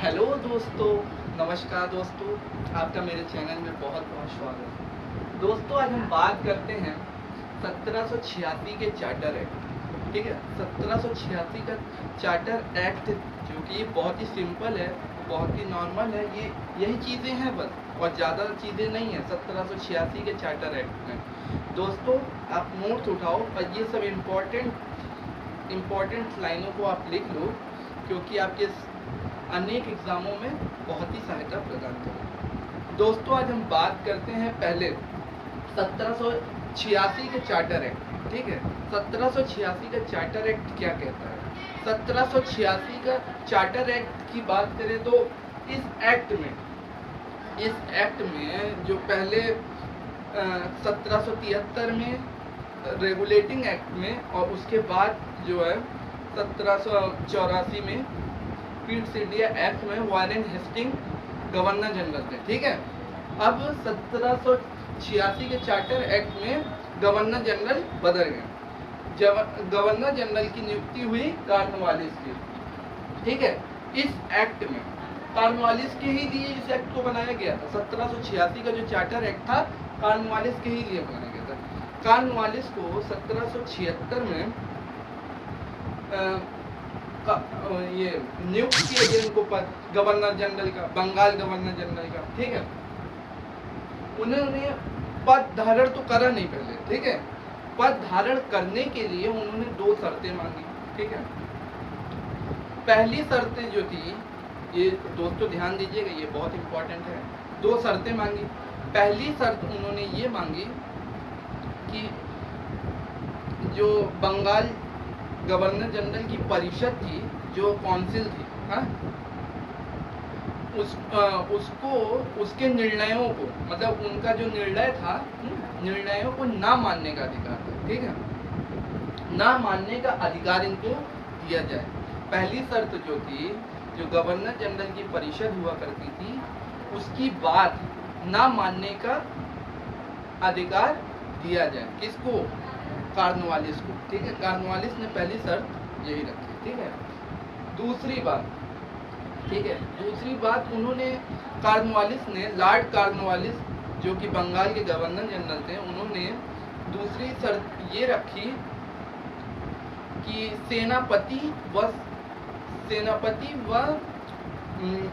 Hello दोस्तों, नमस्कार दोस्तों, आपका मेरे चैनल में बहुत बहुत स्वागत है। दोस्तों, आज हम बात करते हैं 1786 के चार्टर एक्ट। ठीक है, 1786 का चार्टर एक्ट जो कि बहुत ही सिंपल है, बहुत ही नॉर्मल है। ये यही चीज़ें हैं बस, और ज़्यादा चीज़ें नहीं हैं 1786 के चार्टर एक्ट में। दोस्तों, आप नोट्स उठाओ और ये सब इम्पोर्टेंट लाइनों को आप लिख लो, क्योंकि आपके अनेक एग्जामों में बहुत ही सहायता प्रदान करें। दोस्तों, आज हम बात करते हैं पहले 1786 के चार्टर एक्ट। ठीक है, 1786 का चार्टर एक्ट क्या कहता है? 1786 का चार्टर एक्ट की बात करें तो इस एक्ट में जो पहले 1773 में रेगुलेटिंग एक्ट में, और उसके बाद जो है 1784 में पीट्स इंडिया एक्ट में वारेन हेस्टिंग गवर्नर जनरल थे। ठीक है, अब 1786 के चार्टर एक्ट में गवर्नर जनरल बदल गए। गवर्नर जनरल की नियुक्ति हुई कॉर्नवालिस की। ठीक है, इस एक्ट में कॉर्नवालिस के ही लिए इस एक्ट को बनाया गया था। 1786 का जो चार्टर एक्ट था कॉर्नवालिस के ही लिए बनाया गया था। कॉर्नवालिस को 1776 में ये नियुक्त किया गया इनको पद गवर्नर जनरल का, बंगाल गवर्नर जनरल का। ठीक है, उन्होंने पद धारण तो करा नहीं पहले। ठीक है, पद धारण करने के लिए उन्होंने दो शर्तें मांगी। ठीक है, पहली शर्तें जो थी, ये दोस्तों ध्यान दीजिएगा, ये बहुत इंपॉर्टेंट है। दो शर्तें मांगी। पहली शर्त उन्होंने ये मांगी कि जो बंगाल गवर्नर जनरल की परिषद थी, जो काउंसिल थी, हाँ, उसको उसके निर्णयों को, मतलब उनका जो निर्णय था, निर्णयों को ना मानने का अधिकार था। ठीक है, ना मानने का अधिकार इनको दिया जाए। पहली शर्त जो थी, जो गवर्नर जनरल की परिषद हुआ करती थी, उसकी बात ना मानने का अधिकार दिया जाए। किसको? कॉर्नवालिस को। ठीक है, कॉर्नवालिस ने पहली शर्त यही रखी। ठीक है, दूसरी बात उन्होंने, कॉर्नवालिस ने, लॉर्ड कॉर्नवालिस जो कि बंगाल के गवर्नर जनरल थे, उन्होंने दूसरी शर्त ये रखी कि सेनापति व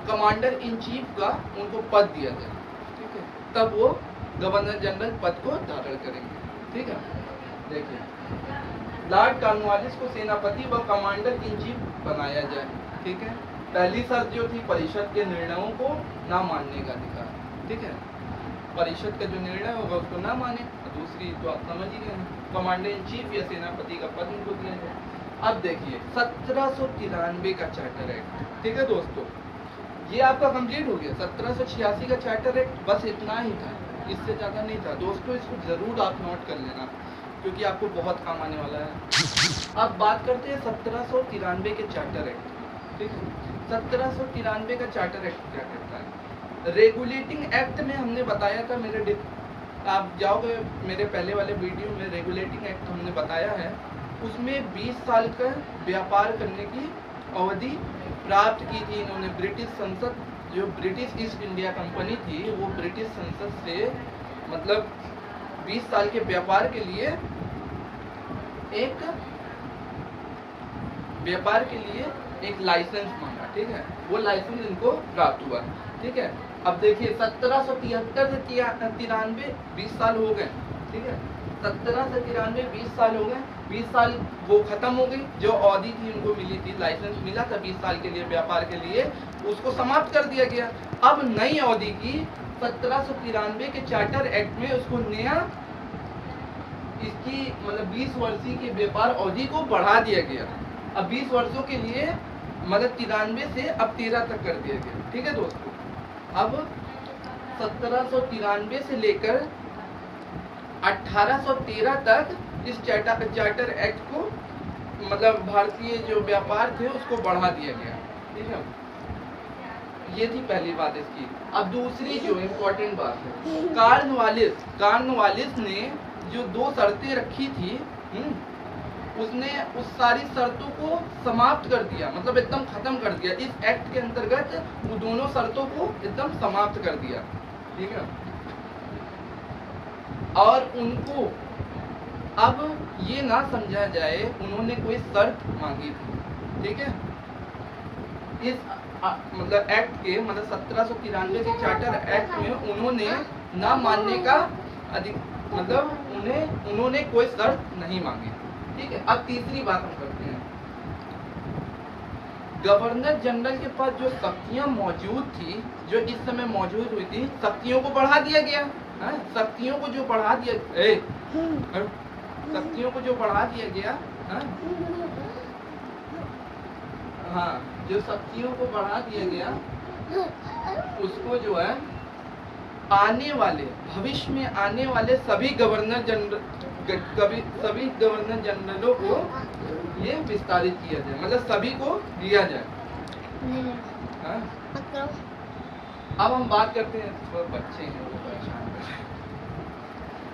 कमांडर इन चीफ का उनको पद दिया जाए। ठीक है, तब वो गवर्नर जनरल पद को धारण करेंगे। ठीक है, देखिए, लॉर्ड कॉर्नवालिस को सेनापति व कमांडर इन चीफ बनाया जाए। ठीक है, पहली शर्त जो थी, परिषद के निर्णयों को ना मानने का अधिकार। ठीक है, परिषद का जो निर्णय होगा उसको ना माने। दूसरी तो आप समझ ही गए, कमांडर इन चीफ या सेनापति का पद उनको दिया जाए। अब देखिए 1793 का चार्टर एक्ट। ठीक है दोस्तों, ये आपका कंप्लीट हो गया। 1786 का चार्टर एक्ट बस इतना ही था, इससे ज़्यादा नहीं था। दोस्तों, इसको ज़रूर आप नोट कर लेना, क्योंकि आपको बहुत काम आने वाला है। अब बात करते हैं 1793 के चार्टर एक्ट। ठीक है, 1793 का चार्टर एक्ट क्या कहता है? रेगुलेटिंग एक्ट में हमने बताया था, आप जाओगे मेरे पहले वाले वीडियो में, रेगुलेटिंग एक्ट हमने बताया है। उसमें 20 साल का व्यापार करने की अवधि प्राप्त की थी इन्होंने। ब्रिटिश संसद, जो ब्रिटिश ईस्ट इंडिया कंपनी थी, वो ब्रिटिश संसद से मतलब 20 साल के व्यापार के लिए एक लाइसेंस मांगा। ठीक है, वो लाइसेंस इनको प्राप्त हुआ। ठीक है, अब देखिए 1773 से 93 20 साल हो गए। ठीक है, 17 से 93 20 साल हो गए। 20 साल वो खत्म हो गई, जो अवधि थी उनको मिली थी, लाइसेंस मिला था 20 साल के लिए व्यापार के लिए, उसको समाप्त कर दिया गया। अब नई अवधि की 1793 के चार्टर एक्ट में उसको नया, इसकी मतलब 20 वर्षीय की व्यापार अवधि को बढ़ा दिया गया। अब 20 वर्षों के लिए, मतलब 93 से अब 13 तक कर दिया गया। ठीक है दोस्तों, अब 1793 से लेकर 1813 तक इस चार्टर एक्ट को, मतलब भारतीय जो व्यापार थे उसको बढ़ा दिया गया। ठीक है, ये थी पहली बात इसकी। अब दूसरी जो इम्पोर्टेंट बात है, कॉर्नवालिस ने जो दो शर्तें रखी थी, उसने उस सारी शर्तों को समाप्त कर दिया, मतलब एकदम खत्म कर दिया। इस एक्ट के अंतर्गत वो दोनों शर्तों को एकदम समाप्त कर दिया, ठीक है। और उनको अब ये ना समझा जाए उन्होंने कोई शर्त मांगी थी, ठीक है। इस मतलब एक्ट के, मतलब 1793 के चार्टर एक्ट में उन्होंने ना मानने का मतलब उन्होंने कोई शर्त नहीं मांगी, ठीक है। अब तीसरी बात हम करते हैं, गवर्नर जनरल के पास जो शक्तियां मौजूद थी, जो इस समय मौजूद हुई थी, शक्तियों को बढ़ा दिया गया। शक्तियों को जो बढ़ा दिया शक्तियों को जो बढ़ा दिया गया, हाँ, जो शक्तियों को बढ़ा दिया गया उसको जो है आने वाले भविष्य में आने वाले सभी गवर्नर जनरलों को ये विस्तारित किया जाए, मतलब सभी को दिया जाए। अब हम बात करते हैं, बच्चे हैं वो परेशान कर रहे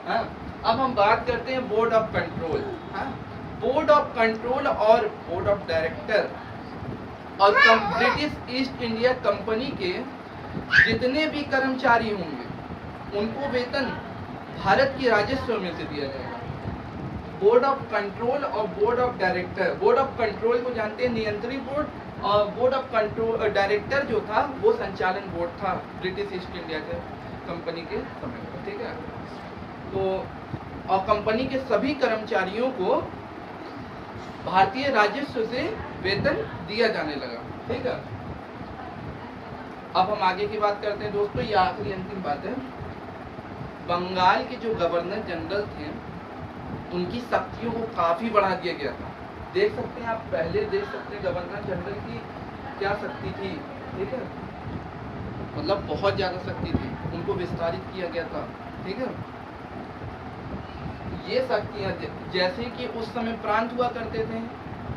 हैं। अब हम बात करते हैं board of control. Board of control और बोर्ड ऑफ डायरेक्टर और ब्रिटिश ईस्ट इंडिया कंपनी के जितने भी कर्मचारी होंगे उनको वेतन भारत की राजस्व में से दिया जाएगा। बोर्ड ऑफ कंट्रोल और board of director, board of control को जानते हैं, नियंत्री बोर्ड, और बोर्ड ऑफ कंट्रोल डायरेक्टर जो था वो संचालन बोर्ड था ब्रिटिश ईस्ट इंडिया के कंपनी के समय में, ठीक है। तो और कंपनी के सभी कर्मचारियों को भारतीय राजस्व से वेतन दिया जाने लगा, ठीक है। अब हम आगे की बात करते हैं दोस्तों, ये आखिरी अंतिम बात है। बंगाल के जो गवर्नर जनरल थे उनकी शक्तियों को काफी बढ़ा दिया गया था। देख सकते हैं आप, पहले देख सकते हैं गवर्नर जनरल की क्या शक्ति थी, ठीक है, मतलब बहुत ज्यादा शक्ति थी, उनको विस्तारित किया गया था, ठीक है। ये शक्तियां जैसे कि उस समय प्रांत हुआ करते थे,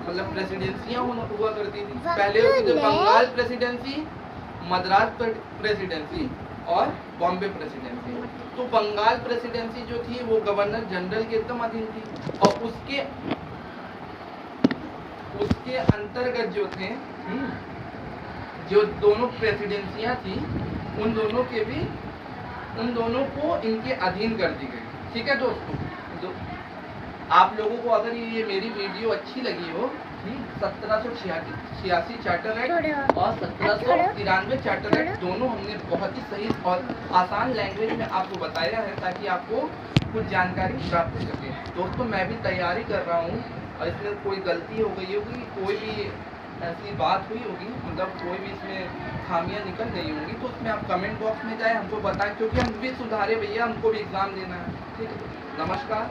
मतलब प्रेसिडेंसियां हुआ करती थी। पहले होती थी बंगाल प्रेसिडेंसी, मद्रास प्रेसिडेंसी और बॉम्बे प्रेसिडेंसी। तो बंगाल प्रेसिडेंसी जो थी वो गवर्नर जनरल के एकदम अधीन थी, और उसके अंतर्गत जो थे जो दोनों प्रेसिडेंसियां थी उन दोनों को इनके अधीन कर दी गई, ठीक है दोस्तों। आप लोगों को अगर ये मेरी वीडियो अच्छी लगी हो, 1786 चार्टर एक्ट और 1793 चार्टर एक्ट दोनों हमने बहुत ही सही और आसान लैंग्वेज में आपको बताया है ताकि आपको कुछ जानकारी प्राप्त हो सके। दोस्तों मैं भी तैयारी कर रहा हूँ और इसमें कोई गलती हो गई होगी, कोई भी ऐसी बात हुई होगी, मतलब कोई भी इसमें खामियां निकल गई होंगी, तो उसमें आप कमेंट बॉक्स में जाए हमको बताएं, क्योंकि हम भी सुधारे भैया, हमको भी एग्जाम देना है, ठीक है। नमस्कार।